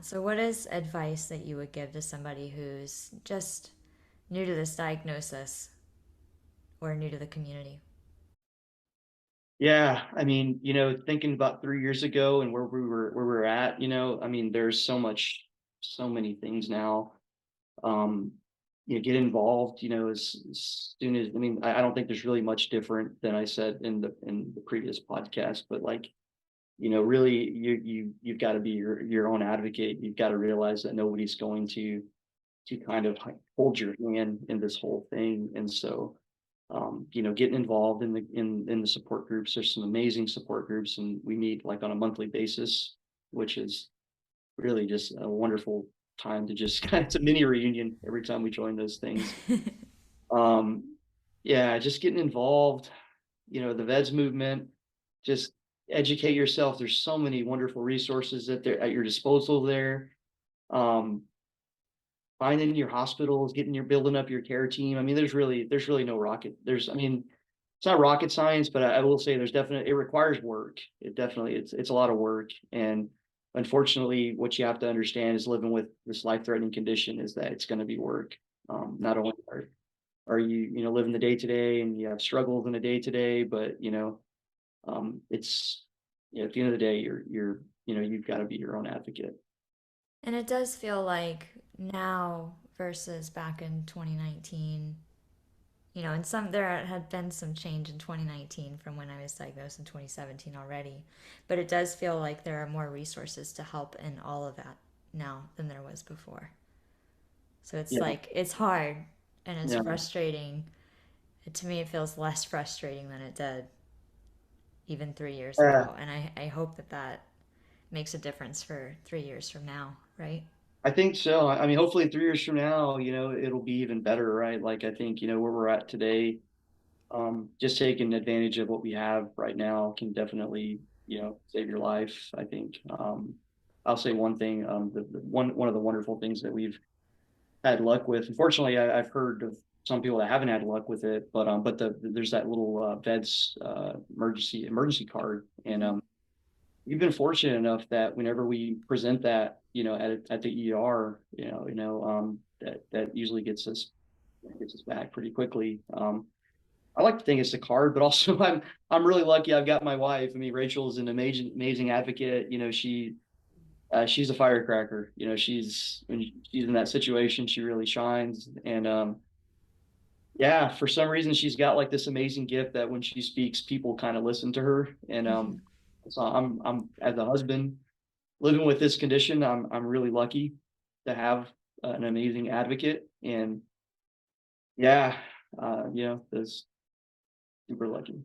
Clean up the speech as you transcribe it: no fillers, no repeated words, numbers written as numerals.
So, what is advice that you would give to somebody who's just new to this diagnosis or new to the community? Yeah, I mean, thinking about 3 years ago and where we're at, I mean, there's so many things now. Um, get involved, as soon as, I mean, I don't think there's really much different than I said in the previous podcast, but like, really you've got to be your own advocate. You've got to realize that nobody's going to kind of like hold your hand in this whole thing. And so getting involved in the support groups. There's some amazing support groups, and we meet like on a monthly basis, which is really just a wonderful time to just it's a mini reunion every time we join those things. Um, yeah, just getting involved. The VEDS movement. Just educate yourself. There's so many wonderful resources that they're at your disposal there. Um, Finding your hospitals, getting your building up your care team. I mean, there's really no rocket. I mean, it's not rocket science, but I will say there's definitely it requires work. It's a lot of work. And unfortunately, what you have to understand is living with this life-threatening condition is that it's going to be work. Not only are you living the day to day and you have struggles in the day to day, but it's at the end of the day, you've got to be your own advocate. And it does feel like now versus back in 2019, and there had been some change in 2019 from when I was diagnosed in 2017 already, but it does feel like there are more resources to help in all of that now than there was before. So it's Yeah, like it's hard and it's yeah. frustrating. To me, it feels less frustrating than it did even 3 years Uh, ago. And I hope that that makes a difference for 3 years from now, right? I think so. I mean, hopefully 3 years from now, it'll be even better, right? Like I think, where we're at today, just taking advantage of what we have right now can definitely, save your life. I think. I'll say one thing. One of the wonderful things that we've had luck with. Unfortunately, I've heard of some people that haven't had luck with it, but there's that little VEDS emergency card, and we've been fortunate enough that whenever we present that, at the ER, that usually gets us back pretty quickly. I like to think it's the card, but also I'm really lucky. I've got my wife. I mean, Rachel is an amazing advocate. She's a firecracker. When she's in that situation, she really shines. And yeah, for some reason, she's got like this amazing gift that when she speaks, people kind of listen to her. And so I'm as a husband living with this condition, I'm really lucky to have an amazing advocate. And yeah, that's super lucky.